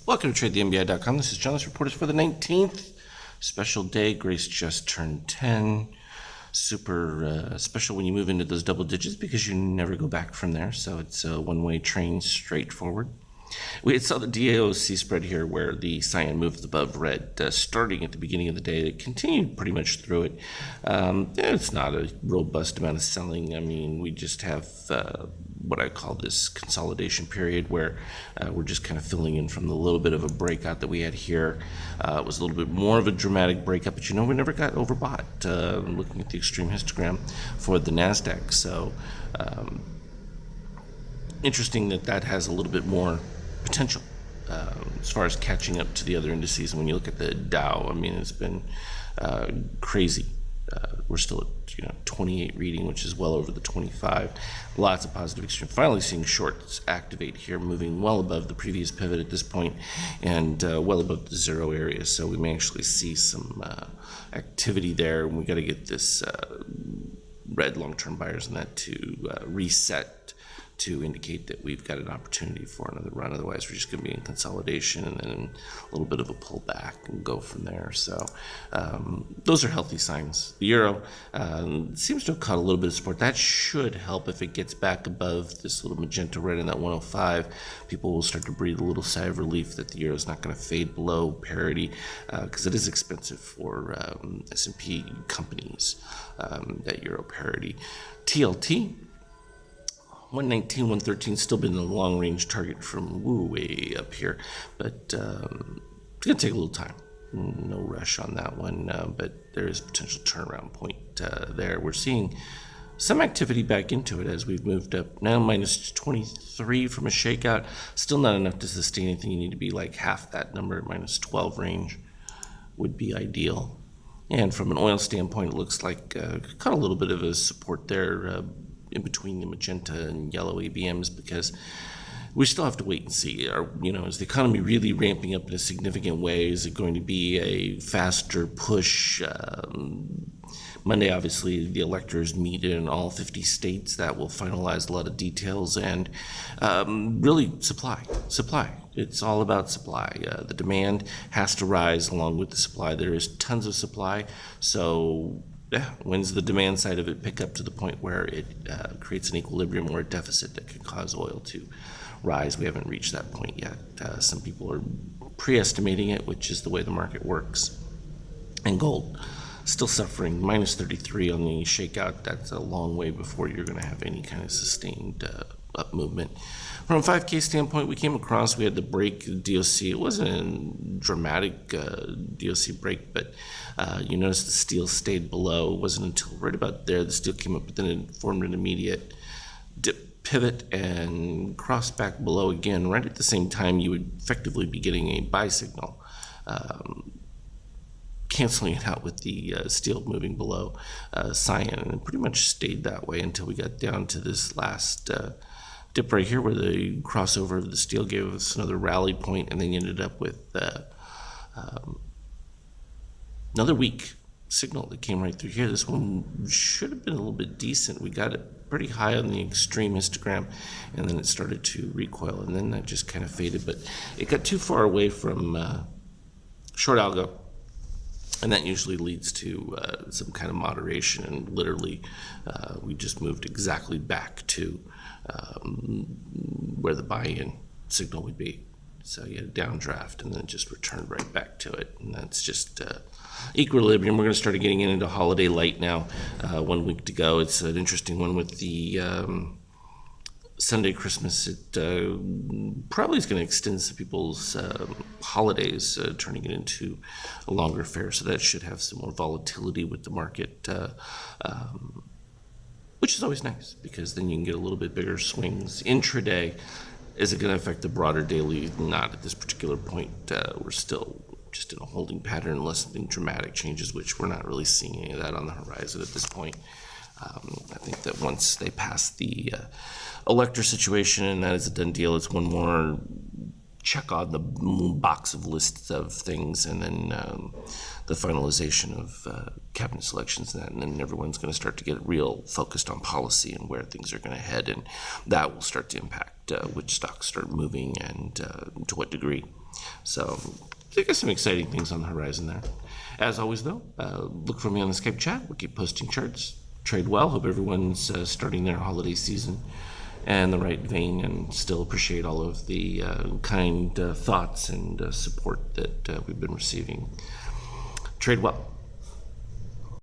Welcome to TradeTheNBI.com. This is John. This report is for the 19th. Special day. Grace just turned 10. Super special when you move into those double digits because you never go back from there. So it's a one-way train straight forward. We saw the DAOC spread here where the cyan moved above red starting at the beginning of the day. It continued pretty much through it. It's not a robust amount of selling. I mean, we just have what I call this consolidation period where we're just kind of filling in from the little bit of a breakout that we had here. It was a little bit more of a dramatic breakup, but we never got overbought looking at the extreme histogram for the NASDAQ. So interesting that has a little bit more potential as far as catching up to the other indices. And when you look at the Dow, I mean, it's been crazy. We're still at 28 reading, which is well over the 25. Lots of positive extreme. Finally seeing shorts activate here, moving well above the previous pivot at this point and well above the zero area. So we may actually see some activity there. And we got to get this red long-term buyers in that to reset to indicate that we've got an opportunity for another run. Otherwise, we're just going to be in consolidation and then a little bit of a pullback and go from there. So those are healthy signs. The euro seems to have caught a little bit of support. That should help if it gets back above this little magenta red in that 105. People will start to breathe a little sigh of relief that the euro is not going to fade below parity because it is expensive for S&P companies, that euro parity. TLT. 119, 113 still been the long-range target from way up here, but it's going to take a little time. No rush on that one, but there is a potential turnaround point there. We're seeing some activity back into it as we've moved up. Now minus 23 from a shakeout. Still not enough to sustain anything. You need to be like half that number. Minus 12 range would be ideal. And from an oil standpoint, it looks like caught a little bit of a support there in between the magenta and yellow ABMs because we still have to wait and see. Is the economy really ramping up in a significant way? Is it going to be a faster push? Monday, obviously, the electors meet in all 50 states. That will finalize a lot of details and really supply. It's all about supply. The demand has to rise along with the supply. There is tons of supply, so when's the demand side of it pick up to the point where it creates an equilibrium or a deficit that can cause oil to rise? We haven't reached that point yet. Some people are pre-estimating it, which is the way the market works. And gold, still suffering, minus 33 on the shakeout. That's a long way before you're going to have any kind of sustained up movement. From a 5K standpoint, we came across, we had the break DOC. It wasn't a dramatic DOC break, but you notice the steel stayed below. It wasn't until right about there the steel came up, but then it formed an immediate dip pivot and crossed back below again. Right at the same time, you would effectively be getting a buy signal, canceling it out with the steel moving below cyan, and it pretty much stayed that way until we got down to this last dip right here where the crossover of the steel gave us another rally point, and then you ended up with another weak signal that came right through here. This one should have been a little bit decent. We got it pretty high on the extreme histogram, and then it started to recoil, and then that just kind of faded, but it got too far away from short algo, and that usually leads to some kind of moderation, and literally we just moved exactly back to where the buy-in signal would be. So you had a downdraft and then just returned right back to it. And that's just equilibrium. We're going to start getting into holiday light now. 1 week to go. It's an interesting one with the Sunday Christmas. It probably is going to extend some people's holidays, turning it into a longer affair. So that should have some more volatility with the market, which is always nice because then you can get a little bit bigger swings intraday. Is it going to affect the broader daily? Not at this particular point. We're still just in a holding pattern unless something dramatic changes, which we're not really seeing any of that on the horizon at this point. I think that once they pass the elector situation, and that is a done deal, it's one more check on the box of lists of things, and then the finalization of cabinet selections, and then everyone's going to start to get real focused on policy and where things are going to head, and that will start to impact which stocks start moving and to what degree. So I got some exciting things on the horizon there. As always, though, look for me on the Skype chat. We'll keep posting charts. Trade well. Hope everyone's starting their holiday season in the right vein, and still appreciate all of the kind thoughts and support that we've been receiving. Trade well.